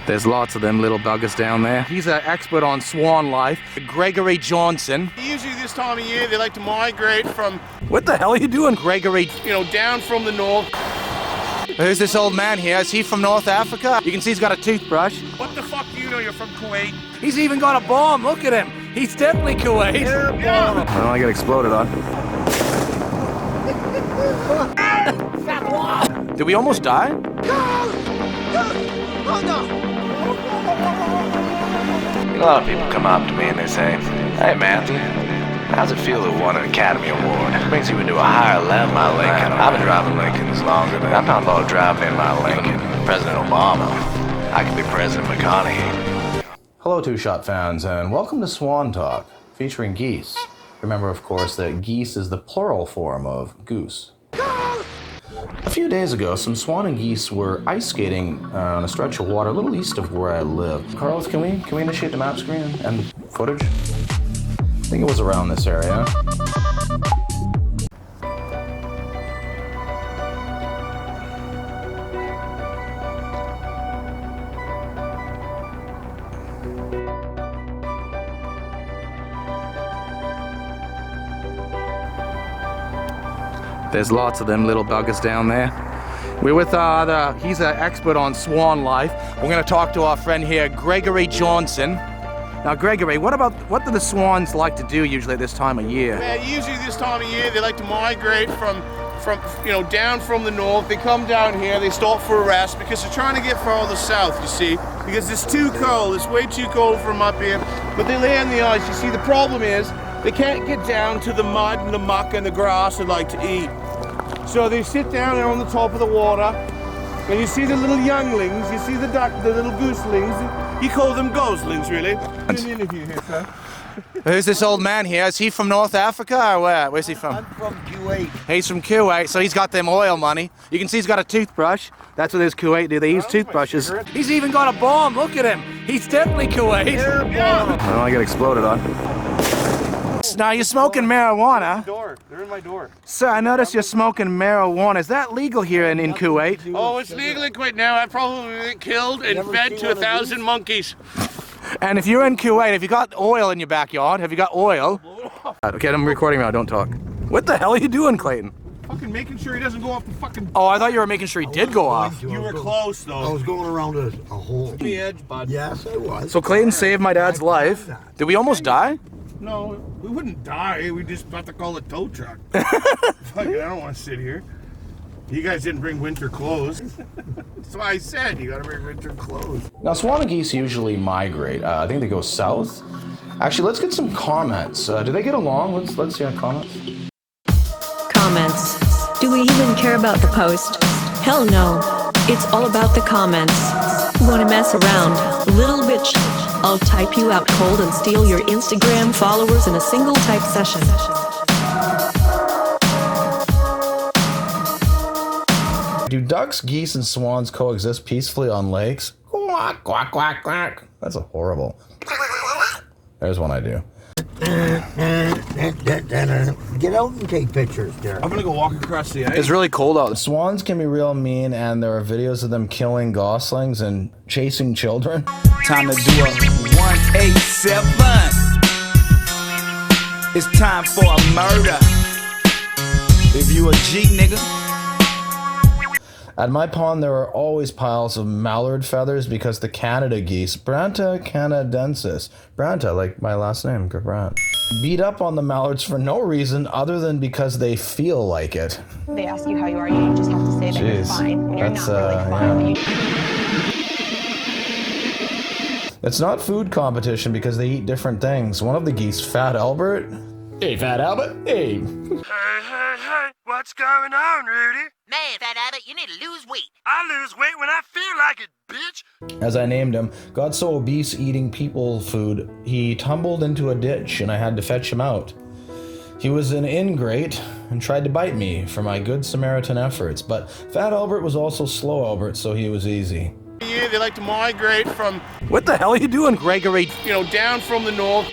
There's lots of them little buggers down there. He's an expert on swan life. Gregory Johnson. Usually this time of year, they like to migrate from... What the hell are you doing, Gregory? Down from the north. Who's this old man here? Is he from North Africa? You can see he's got a toothbrush. What the fuck do you know? You're from Kuwait. He's even got a bomb. Look at him. He's definitely Kuwait. Yeah. I don't want to get exploded on. Did we almost die? A lot of people come up to me and they say, "Hey Matthew, how's it feel to have won an Academy Award? It brings you into a higher level." My Lincoln. I've been driving Lincolns longer than I'm not about driving in my Lincoln. President Obama. I could be President McConaughey. Hello, Two-Shot fans, and welcome to Swan Talk, featuring geese. Remember, of course, that geese is the plural form of goose. A few days ago, some swan and geese were ice skating on a stretch of water a little east of where I live. Carlos, can we initiate the map screen and footage? I think it was around this area. There's lots of them little buggers down there. We're with he's an expert on swan life. We're gonna talk to our friend here, Gregory Johnson. Now, Gregory, what do the swans like to do usually at this time of year? Usually this time of year, they like to migrate from down from the north. They come down here, they stop for a rest because they're trying to get farther south, you see, because it's too cold. It's way too cold from up here, but they lay on the ice. You see, the problem is they can't get down to the mud and the muck and the grass they like to eat. So they sit down there on the top of the water, and you see the little younglings, you see the little gooselings. You call them goslings, really. An interview here, sir. Who's this old man here? Is he from North Africa or where? Where's he from? I'm from Kuwait. He's from Kuwait, so he's got them oil money. You can see he's got a toothbrush. That's what those Kuwait do. They use toothbrushes. He's even got a bomb. Look at him. He's definitely Kuwait. Yeah. I don't want to get exploded on. Now you're smoking marijuana. They're in my door. Sir, I noticed you're smoking marijuana. Is that legal here in Kuwait? Oh, it's legal in Kuwait now. I've probably been killed and fed to 1,000 monkeys. And if you're in Kuwait, have you got oil in your backyard? Have you got oil? Okay, I'm recording now. Don't talk. What the hell are you doing, Clayton? Fucking making sure he doesn't go off the fucking... Oh, I thought you were making sure he did go off. You were close, though. I was going around a hole. The edge, bud. Yes, I was. So Clayton saved my dad's life. Did we almost die? No, we wouldn't die. We just about to call a tow truck. Fuck it, I don't want to sit here. You guys didn't bring winter clothes. That's why I said you gotta bring winter clothes. Now, swan and geese usually migrate. I think they go south. Actually, let's get some comments. Do they get along? Let's see our comments. Comments. Do we even care about the post? Hell no. It's all about the comments. Wanna mess around? Little bitch. I'll type you out cold and steal your Instagram followers in a single type session. Do ducks, geese, and swans coexist peacefully on lakes? Quack, quack, quack, quack. That's a horrible. There's one I do. Get out and take pictures, Derek. I'm gonna go walk across the ice. It's really cold out. Swans can be real mean, and there are videos of them killing goslings and chasing children. Time to do a 187. It's time for a murder. If you a G, nigga. At my pond, there are always piles of mallard feathers because the Canada geese, Branta canadensis, Branta, like my last name, Brant, beat up on the mallards for no reason other than because they feel like it. They ask you how you are, you just have to say that you're fine when you're not really fine. Yeah. It's not food competition because they eat different things. One of the geese, Fat Albert. Hey, Fat Albert. Hey. Hey, what's going on, Rudy? Man, Fat Albert, you need to lose weight. I lose weight when I feel like it, bitch. As I named him, got so obese eating people food, he tumbled into a ditch and I had to fetch him out. He was an ingrate and tried to bite me for my good Samaritan efforts, but Fat Albert was also Slow Albert, so he was easy. Yeah, they like to migrate from... What the hell are you doing, Gregory? Down from the north.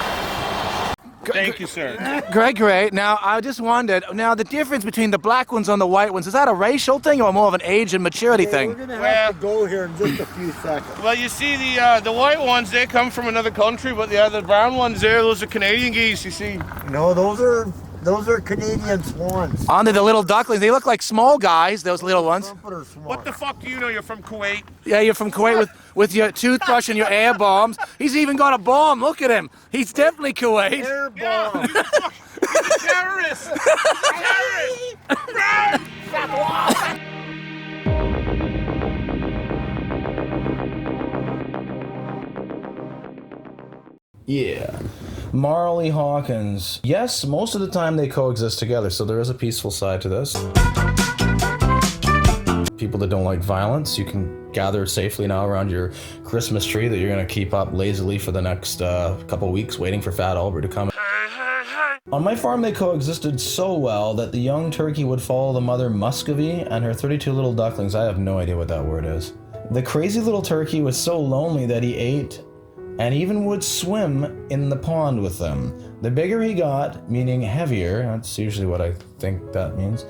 Thank you, sir. Gregory, now I just wondered, now the difference between the black ones and the white ones, is that a racial thing or more of an age and maturity thing? We're gonna have to go here in just a few seconds. Well, you see the white ones, they come from another country, but the other brown ones there, those are Canadian geese, you see. No, those are Canadian swans. Aren't they the little ducklings? They look like small guys, those little ones. Trumpeter swans. What the fuck do you know? You're from Kuwait. Yeah, you're from Kuwait with your toothbrush and your air bombs. He's even got a bomb. Look at him. He's definitely Kuwait. Air Yeah, bomb. he's a terrorist. He's a terrorist. Run! Yeah. Marley Hawkins. Yes, most of the time they coexist together, so there is a peaceful side to this. People that don't like violence, you can gather safely now around your Christmas tree that you're going to keep up lazily for the next couple weeks waiting for Fat Albert to come. On my farm, they coexisted so well that the young turkey would follow the mother Muscovy and her 32 little ducklings. I have no idea what that word is. The crazy little turkey was so lonely that he ate and even would swim in the pond with them. The bigger he got, meaning heavier, that's usually what I think that means,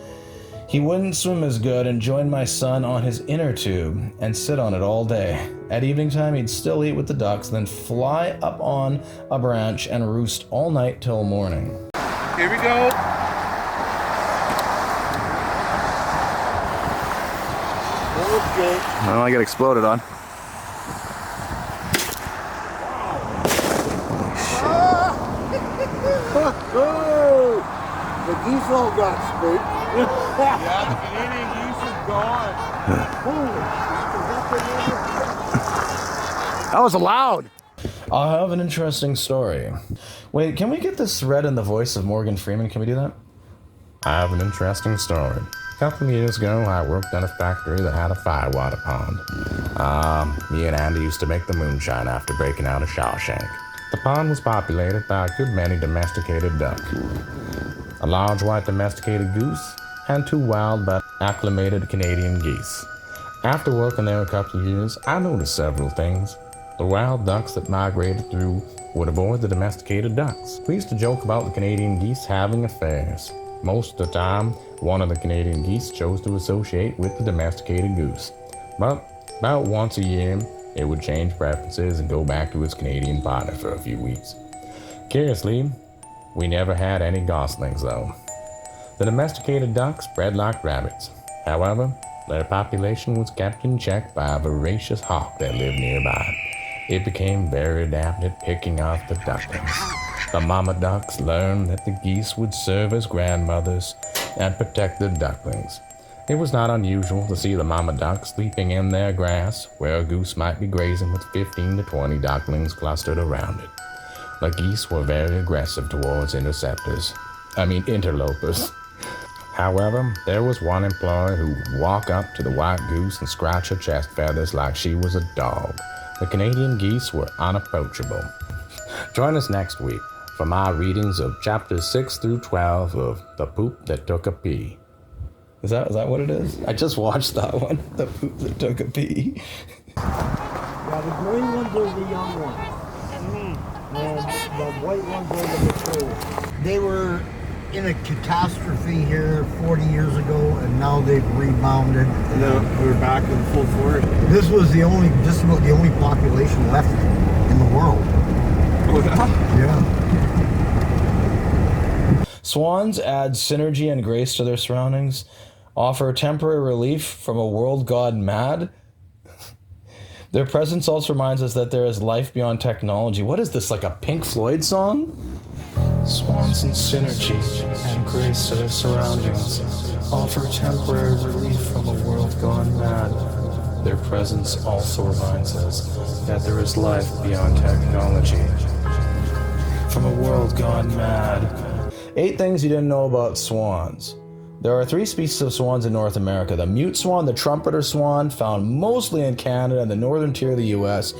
he wouldn't swim as good and join my son on his inner tube and sit on it all day. At evening time, he'd still eat with the ducks, then fly up on a branch and roost all night till morning. Here we go. Okay. Well, I got exploded on. Oh, the geese all got spooked. Yeah, the Canadian geese is gone. Holy shit, That was loud. I have an interesting story. Wait, can we get this read in the voice of Morgan Freeman? Can we do that? I have an interesting story. A couple of years ago, I worked at a factory that had a firewater pond. Me and Andy used to make the moonshine after breaking out of Shawshank. The pond was populated by a good many domesticated duck, a large white domesticated goose, and 2 wild but acclimated Canadian geese. After working there a couple of years, I noticed several things. The wild ducks that migrated through would avoid the domesticated ducks. We used to joke about the Canadian geese having affairs. Most of the time, one of the Canadian geese chose to associate with the domesticated goose. But about once a year, it would change preferences and go back to its Canadian partner for a few weeks. Curiously, we never had any goslings though. The domesticated ducks bred like rabbits. However, their population was kept in check by a voracious hawk that lived nearby. It became very adept at picking off the ducklings. The mama ducks learned that the geese would serve as grandmothers and protect the ducklings. It was not unusual to see the mama ducks sleeping in their grass, where a goose might be grazing with 15 to 20 ducklings clustered around it. The geese were very aggressive towards interlopers. However, there was one employee who would walk up to the white goose and scratch her chest feathers like she was a dog. The Canadian geese were unapproachable. Join us next week for my readings of chapters 6 through 12 of The Poop That Took a Pee. Is that what it is? I just watched that one. The Poop That Took a Pee. Yeah, the green ones are the young ones. And the white ones are the mature. They were in a catastrophe here 40 years ago, and now they've rebounded. And now we're back in full force. This was the only population left in the world. Oh, Yeah. Swans add synergy and grace to their surroundings, offer temporary relief from a world gone mad. Their presence also reminds us that there is life beyond technology. What is this, like a Pink Floyd song? Swans and synergy and grace to their surroundings offer temporary relief from a world gone mad. Their presence also reminds us that there is life beyond technology. From a world gone mad. 8 things you didn't know about swans. There are 3 species of swans in North America. The mute swan, the trumpeter swan, found mostly in Canada and the northern tier of the US,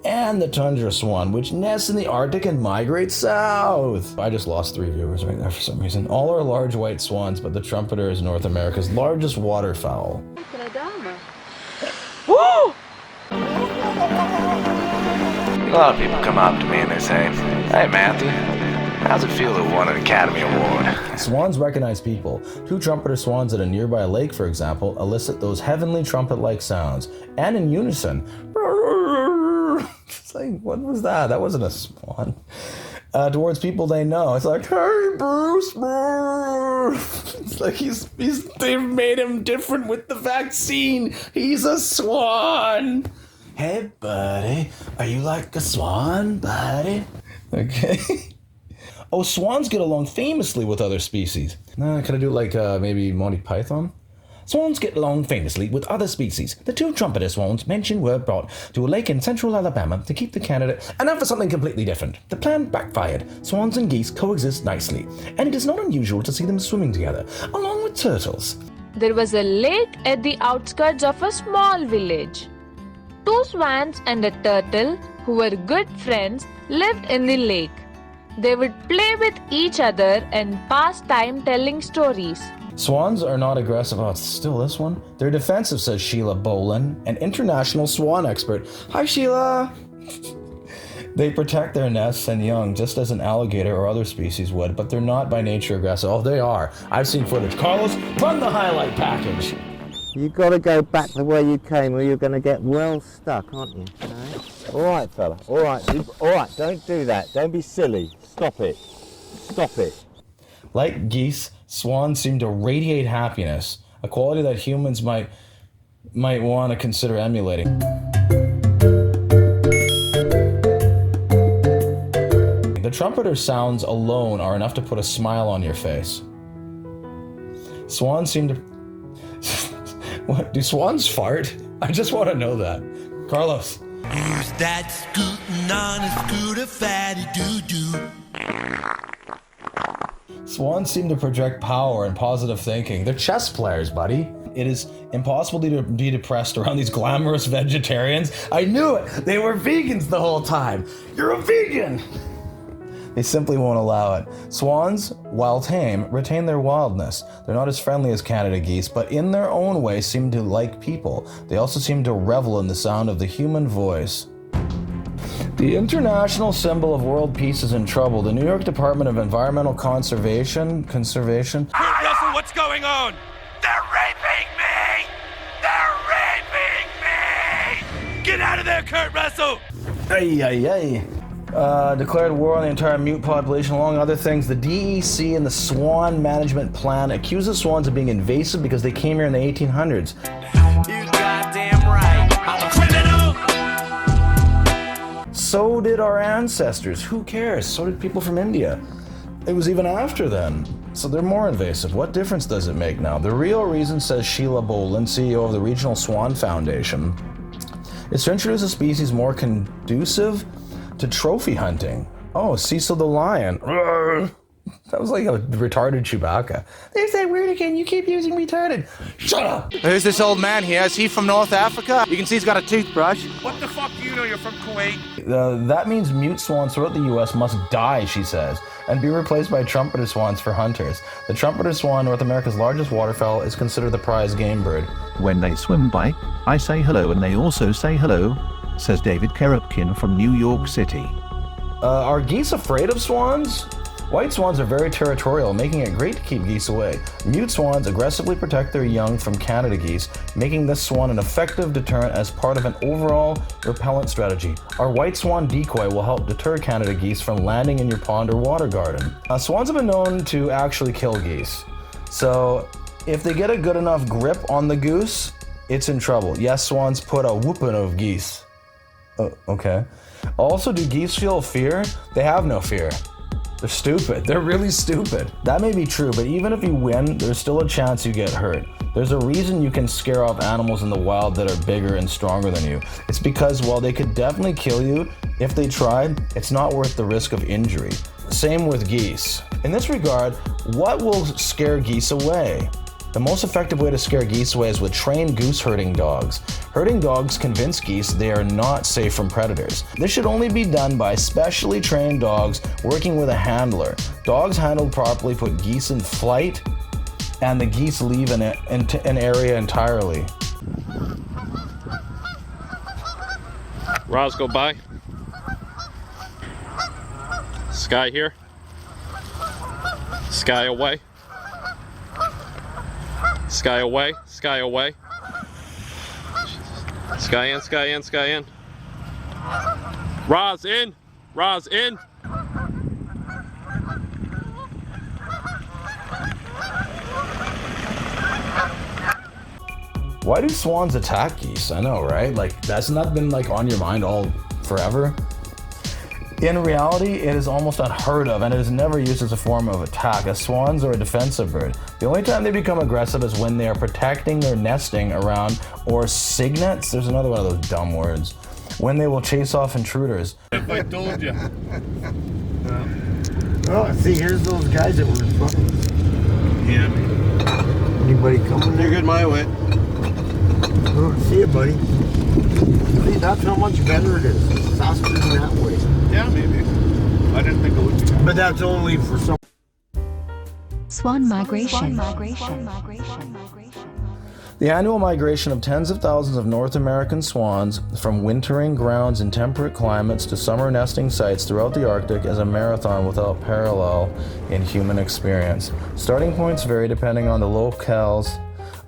and the Tundra swan, which nests in the Arctic and migrates south. I just lost 3 viewers right there for some reason. All are large white swans, but the trumpeter is North America's largest waterfowl. Woo! A lot of people come up to me and they say, "Hey, Matthew, How's it feel to have won an Academy Award? Swans recognize people. 2 trumpeter swans at a nearby lake, for example, elicit those heavenly trumpet-like sounds, and in unison. It's like, what was that? That wasn't a swan. Towards people they know. It's like, hey, Bruce. It's like they've made him different with the vaccine. He's a swan. Hey, buddy, are you like a swan, buddy? Okay. Oh, swans get along famously with other species. Can I do like maybe Monty Python? Swans get along famously with other species. The 2 trumpeter swans mentioned were brought to a lake in central Alabama to keep the Canada. And now for something completely different. The plan backfired. Swans and geese coexist nicely, and it is not unusual to see them swimming together, along with turtles. There was a lake at the outskirts of a small village. 2 swans and a turtle, who were good friends, lived in the lake. They would play with each other and pass time telling stories. Swans are not aggressive. Oh, it's still this one? They're defensive, says Sheila Bolin, an international swan expert. Hi, Sheila! They protect their nests and young just as an alligator or other species would, but they're not by nature aggressive. Oh, they are. I've seen footage. Carlos, run the highlight package! You've got to go back the way you came or you're going to get well stuck, aren't you? All right, fella. All right, don't do that. Don't be silly. Stop it. Stop it. Like geese, swans seem to radiate happiness, a quality that humans might want to consider emulating. The trumpeter sounds alone are enough to put a smile on your face. Swans seem to... What? Do swans fart? I just want to know that. Carlos. Who's that scooting on a scooter, fatty doo-doo? Swans seem to project power and positive thinking. They're chess players, buddy. It is impossible to be depressed around these glamorous vegetarians. I knew it! They were vegans the whole time! You're a vegan! They simply won't allow it. Swans, while tame, retain their wildness. They're not as friendly as Canada geese, but in their own way seem to like people. They also seem to revel in the sound of the human voice. The international symbol of world peace is in trouble. The New York Department of Environmental Conservation... Kurt Russell, what's going on? They're raping me! They're raping me! Get out of there, Kurt Russell! Declared war on the entire mute population. Among other things, the DEC and the Swan Management Plan accuses swans of being invasive because they came here in the 1800s. You goddamn right. I'm a criminal! So did our ancestors. Who cares? So did people from India. It was even after then. So they're more invasive. What difference does it make now? The real reason, says Sheila Bolin, CEO of the Regional Swan Foundation, is to introduce a species more conducive to trophy hunting. Oh, Cecil the lion. That was like a retarded Chewbacca. There's that word again. You keep using retarded. Shut up! Who's this old man here? Is he from North Africa? You can see he's got a toothbrush. What the fuck do you know? You're from Kuwait. That means mute swans throughout the U.S. must die, she says, and be replaced by trumpeter swans for hunters. The trumpeter swan, North America's largest waterfowl, is considered the prize game bird. When they swim by, I say hello and they also say hello, says David Kerupkin from New York City. Are geese afraid of swans? White swans are very territorial, making it great to keep geese away. Mute swans aggressively protect their young from Canada geese, making this swan an effective deterrent as part of an overall repellent strategy. Our white swan decoy will help deter Canada geese from landing in your pond or water garden. Swans have been known to actually kill geese. So if they get a good enough grip on the goose, it's in trouble. Yes, swans put a whooping of geese. Okay. Also, do geese feel fear? They have no fear. They're stupid. They're really stupid. That may be true, but even if you win, there's still a chance you get hurt. There's a reason you can scare off animals in the wild that are bigger and stronger than you. It's because while they could definitely kill you if they tried, it's not worth the risk of injury. Same with geese. In this regard, what will scare geese away? The most effective way to scare geese away is with trained goose herding dogs. Herding dogs convince geese they are not safe from predators. This should only be done by specially trained dogs working with a handler. Dogs handled properly put geese in flight, and the geese leave an area entirely. Roz, go by. Sky here. Sky away. Sky away. Sky away. Sky in, sky in, sky in. Roz in. Roz in. Why do swans attack geese? I know, right? Like, that's not been like on your mind all forever. In reality, it is almost unheard of and it is never used as a form of attack, as swans are a defensive bird. The only time they become aggressive is when they are protecting their nesting around, or cygnets, there's another one of those dumb words, when they will chase off intruders. If I told you. Oh, see, here's those guys that were in front of us. Yeah. Anybody coming? You're good my way. Oh, see you, buddy. See, that's how much better it is. It's faster than that way. Yeah, maybe. I didn't think it would be. But that's only for some. Swan migration. The annual migration of tens of thousands of North American swans from wintering grounds in temperate climates to summer nesting sites throughout the Arctic is a marathon without parallel in human experience. Starting points vary depending on the locales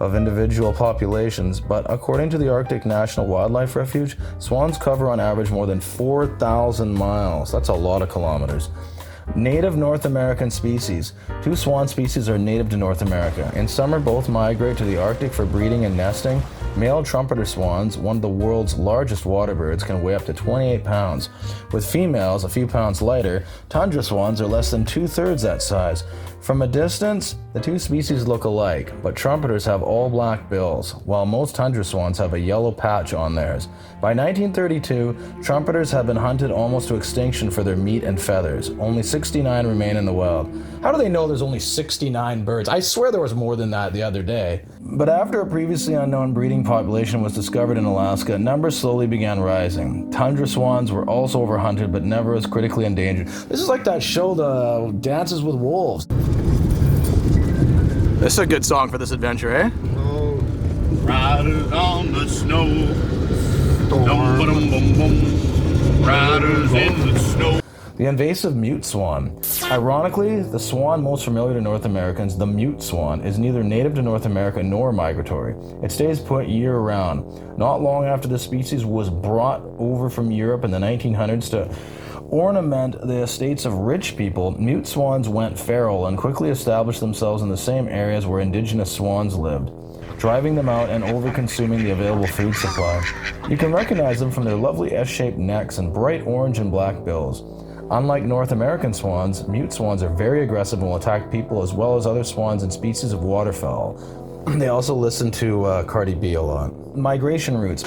of individual populations, but according to the Arctic National Wildlife Refuge, swans cover on average more than 4,000 miles. That's a lot of kilometers. Native North American species. 2 swan species are native to North America. In summer, both migrate to the Arctic for breeding and nesting. Male trumpeter swans, one of the world's largest water birds, can weigh up to 28 pounds. With females a few pounds lighter, tundra swans are less than 2/3 that size. From a distance, the 2 species look alike, but trumpeters have all black bills, while most tundra swans have a yellow patch on theirs. By 1932, trumpeters have been hunted almost to extinction for their meat and feathers. Only 69 remain in the wild. How do they know there's only 69 birds? I swear there was more than that the other day. But after a previously unknown breeding population was discovered in Alaska, numbers slowly began rising. Tundra swans were also overhunted, but never as critically endangered. This is like that show, The Dances with Wolves. This is a good song for this adventure, eh? Oh, riders on the snow. Dum-ba-dum-bum-bum. Riders in the snow. The invasive mute swan. Ironically, the swan most familiar to North Americans, the mute swan, is neither native to North America nor migratory. It stays put year-round. Not long after the species was brought over from Europe in the 1900s to ornament the estates of rich people, mute swans went feral and quickly established themselves in the same areas where indigenous swans lived, driving them out and over-consuming the available food supply. You can recognize them from their lovely S-shaped necks and bright orange and black bills. Unlike North American swans, mute swans are very aggressive and will attack people as well as other swans and species of waterfowl. They also listen to Cardi B a lot. Migration routes.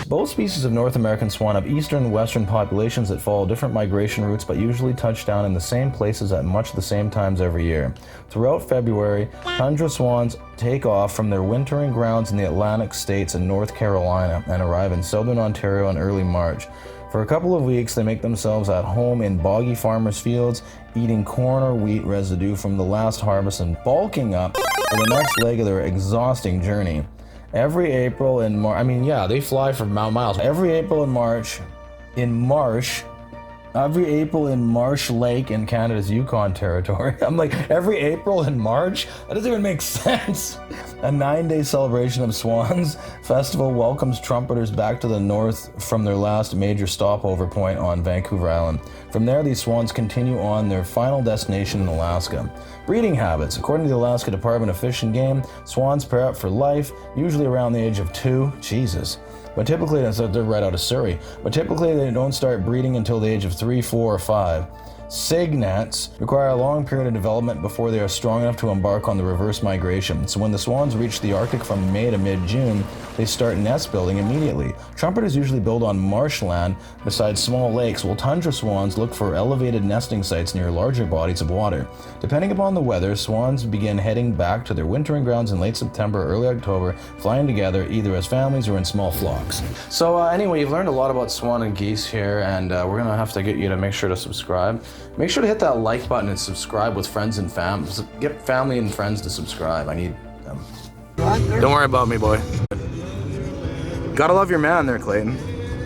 Both species of North American swan have eastern and western populations that follow different migration routes but usually touch down in the same places at much the same times every year. Throughout February, tundra swans take off from their wintering grounds in the Atlantic states and North Carolina and arrive in southern Ontario in early March. For a couple of weeks, they make themselves at home in boggy farmers' fields, eating corn or wheat residue from the last harvest and bulking up for the next leg of their exhausting journey. Every April and March, they fly for miles. Every April and March Lake in Canada's Yukon Territory. I'm like, every April and March? That doesn't even make sense. A 9-day celebration of Swans Festival welcomes trumpeters back to the north from their last major stopover point on Vancouver Island. From there, these swans continue on their final destination in Alaska. Breeding habits. According to the Alaska Department of Fish and Game, swans pair up for life, usually around the age of 2. Jesus. But typically, they're right out of Surrey. But typically, they don't start breeding until the age of 3, 4, or 5. Cygnets require a long period of development before they are strong enough to embark on the reverse migration. So when the swans reach the Arctic from May to mid-June, they start nest building immediately. Trumpeters usually build on marshland beside small lakes, while tundra swans look for elevated nesting sites near larger bodies of water. Depending upon the weather, swans begin heading back to their wintering grounds in late September or early October, flying together either as families or in small flocks. So anyway, you've learned a lot about swan and geese here, and we're going to have to get you to make sure to subscribe. Make sure to hit that like button and subscribe with friends and get family and friends to subscribe. I need them. Don't worry about me, boy. Gotta love your man there, Clayton.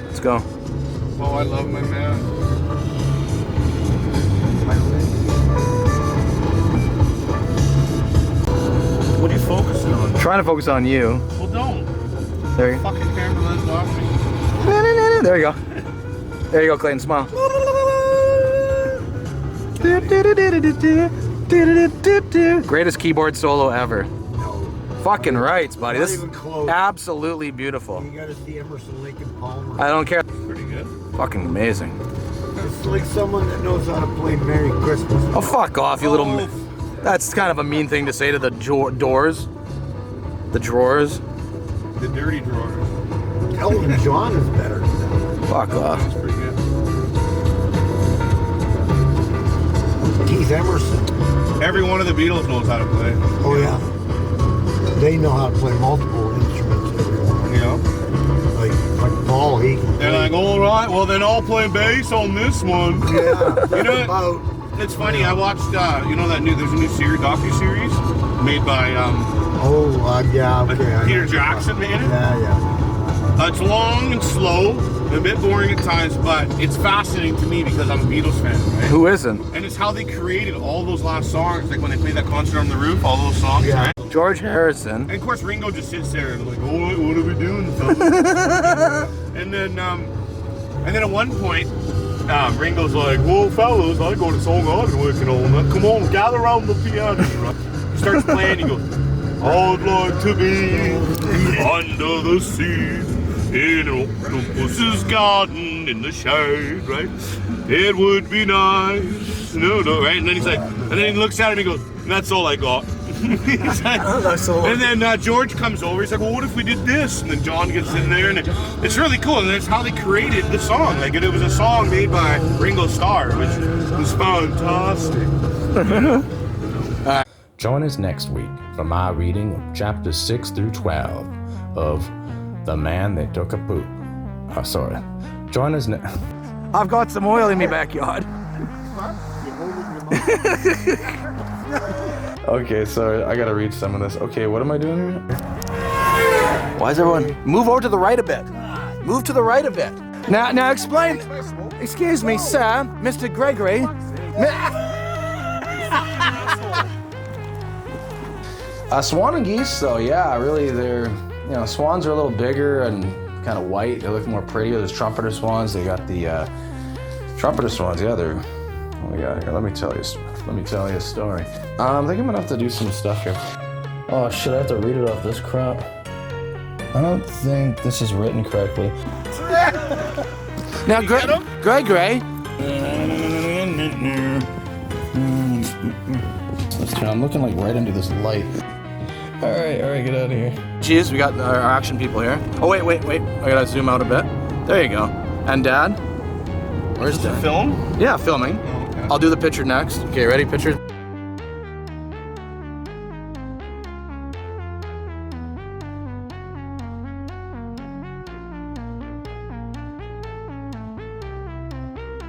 Let's go. Oh, I love my man. What are you focusing on? Trying to focus on you. Well, don't. There you go. Fucking camera lens off me. There you go. There you go, Clayton. Smile. Greatest keyboard solo ever. Fucking rights, buddy. Not This even is close. absolutely beautiful. You gotta see Emerson, Lake and Palmer. I don't care. Pretty good. Fucking amazing. It's like someone that knows how to play Merry Christmas. Oh, fuck off, you little... That's kind of a mean thing to say to the doors. The drawers. The dirty drawers. Elton John is better than that. Fuck off. That's pretty good. Keith Emerson. Every one of the Beatles knows how to play. Oh yeah. They know how to play multiple instruments. Everyone. You know? Like Paul, he can They're like, all right, well then I'll play bass on this one. Yeah. You know, it's funny. I watched, you know, there's a new docu-series made by yeah, okay. Peter Jackson made it. Yeah. It's long and slow, a bit boring at times, but it's fascinating to me because I'm a Beatles fan, right? Who isn't? And it's how they created all those last songs, like when they played that concert on the roof, all those songs, right? George Harrison. And of course Ringo just sits there and like, oh, what are we doing, fellas? and then at one point, Ringo's like, whoa, fellas, I got a song I've been working on. Come on, gather around the piano. He starts playing, he goes, I'd like to be under the sea in an octopus's garden in the shade, right? It would be nice, right? And then he's like, and then he looks at him and he goes, that's all I got. He's like, and then George comes over, he's like, well, what if we did this? And then John gets in there, and it's really cool, and that's how they created the song. Like, it was a song made by Ringo Starr, which was fantastic. Join us next week for my reading of chapters 6 through 12 of The Man That Took a Poop. Oh, sorry. Join us next... I've got some oil in my backyard. Okay, so I gotta read some of this. Okay, what am I doing here? Why is everyone... Move over to the right a bit. Move to the right a bit. Now explain... Excuse me, sir, Mr. Gregory. Swan and geese, so yeah, really they're... You know, swans are a little bigger and kind of white. They look more prettier. There's trumpeter swans. They got the trumpeter swans. Yeah, they're... What we got here? Let me tell you a story. I think I'm gonna have to do some stuff here. Oh shit, I have to read it off this crap. I don't think this is written correctly. Now, Gregory. I'm looking like right into this light. All right, get out of here. Jeez, we got our action people here. Oh, wait. I gotta zoom out a bit. There you go. And Dad? Where's Dad? Film? Yeah, filming. Oh, okay. I'll do the picture next. Okay, ready? Picture.